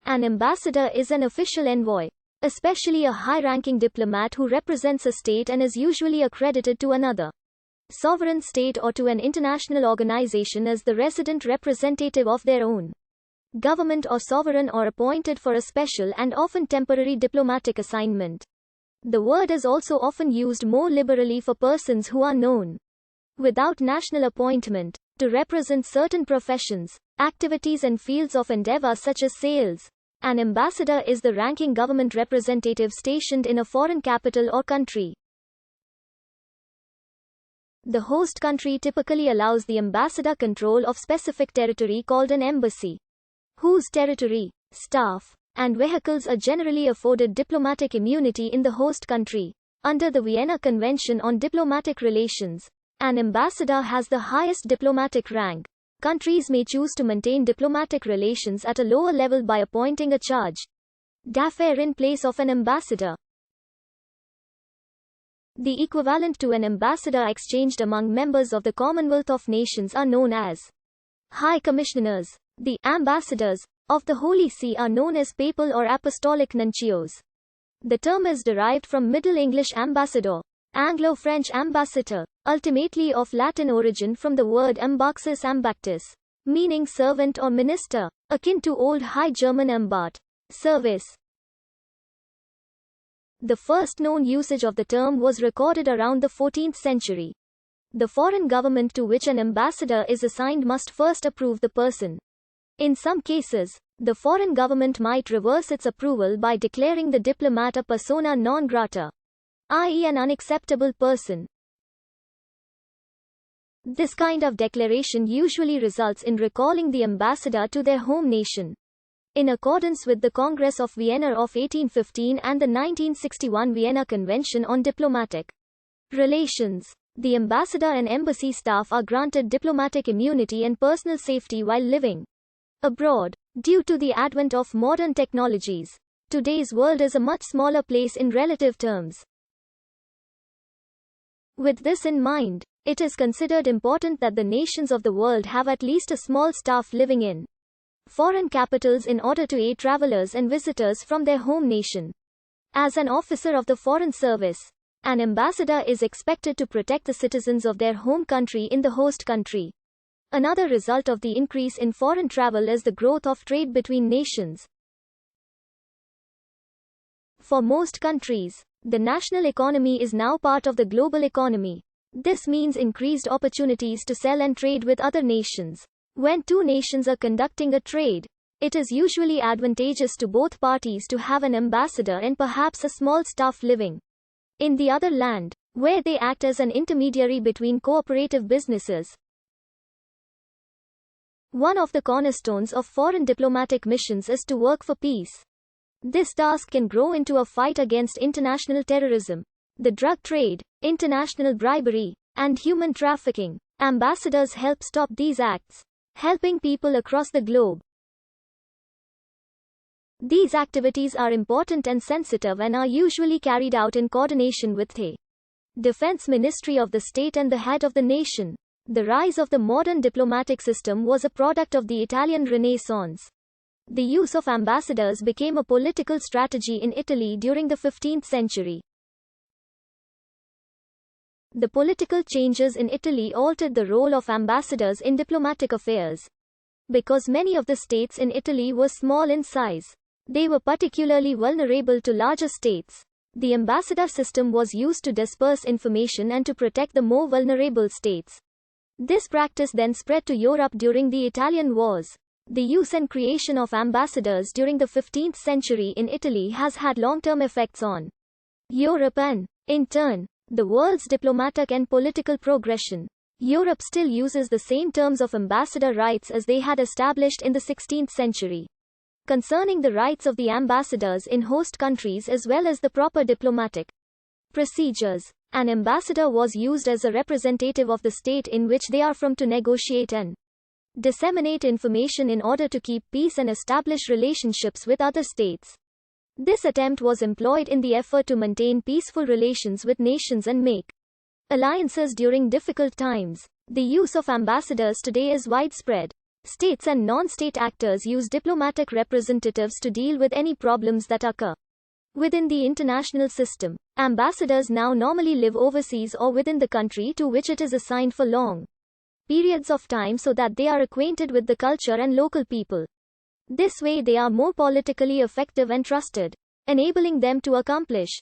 An ambassador is an official envoy, especially a high-ranking diplomat who represents a state and is usually accredited to another sovereign state or to an international organization as the resident representative of their own government or sovereign, or appointed for a special and often temporary diplomatic assignment. The word is also often used more liberally for persons who are known without national appointment to represent certain professions, activities and fields of endeavor such as sales. An ambassador is the ranking government representative stationed in a foreign capital or country. The host country typically allows the ambassador control of specific territory called an embassy, whose territory, staff, and vehicles are generally afforded diplomatic immunity in the host country. Under the Vienna Convention on Diplomatic Relations, an ambassador has the highest diplomatic rank. Countries may choose to maintain diplomatic relations at a lower level by appointing a charge d'affaires in place of an ambassador. The equivalent to an ambassador exchanged among members of the Commonwealth of Nations are known as High Commissioners. The ambassadors of the Holy See are known as papal or apostolic nuncios. The term is derived from Middle English ambassador, Anglo-French ambassador, ultimately of Latin origin from the word ambaxus ambactus, meaning servant or minister, akin to Old High German ambart, service. The first known usage of the term was recorded around the 14th century. The foreign government to which an ambassador is assigned must first approve the person. In some cases, the foreign government might reverse its approval by declaring the diplomat a persona non grata, i.e. an unacceptable person. This kind of declaration usually results in recalling the ambassador to their home nation. In accordance with the Congress of Vienna of 1815 and the 1961 Vienna Convention on Diplomatic Relations, the ambassador and embassy staff are granted diplomatic immunity and personal safety while living abroad. Due to the advent of modern technologies, today's world is a much smaller place in relative terms. With this in mind, it is considered important that the nations of the world have at least a small staff living in foreign capitals in order to aid travelers and visitors from their home nation. As an officer of the Foreign Service, an ambassador is expected to protect the citizens of their home country in the host country. Another result of the increase in foreign travel is the growth of trade between nations. For most countries, the national economy is now part of the global economy. This means increased opportunities to sell and trade with other nations. When two nations are conducting a trade, it is usually advantageous to both parties to have an ambassador and perhaps a small staff living in the other land, where they act as an intermediary between cooperative businesses. One of the cornerstones of foreign diplomatic missions is to work for peace. This task can grow into a fight against international terrorism, the drug trade, international bribery, and human trafficking. Ambassadors help stop these acts, helping people across the globe. These activities are important and sensitive and are usually carried out in coordination with the Defense Ministry of the state and the head of the nation. The rise of the modern diplomatic system was a product of the Italian Renaissance. The use of ambassadors became a political strategy in Italy during the 15th century. The political changes in Italy altered the role of ambassadors in diplomatic affairs. Because many of the states in Italy were small in size, they were particularly vulnerable to larger states. The ambassador system was used to disperse information and to protect the more vulnerable states. This practice then spread to Europe during the Italian Wars. The use and creation of ambassadors during the 15th century in Italy has had long-term effects on Europe and, in turn, the world's diplomatic and political progression. Europe still uses the same terms of ambassador rights as they had established in the 16th century. Concerning the rights of the ambassadors in host countries as well as the proper diplomatic procedures, an ambassador was used as a representative of the state in which they are from to negotiate and disseminate information in order to keep peace and establish relationships with other states. This attempt was employed in the effort to maintain peaceful relations with nations and make alliances during difficult times. The use of ambassadors today is widespread. States and non-state actors use diplomatic representatives to deal with any problems that occur within the international system. Ambassadors now normally live overseas or within the country to which it is assigned for long periods of time so that they are acquainted with the culture and local people. This way they are more politically effective and trusted, enabling them to accomplish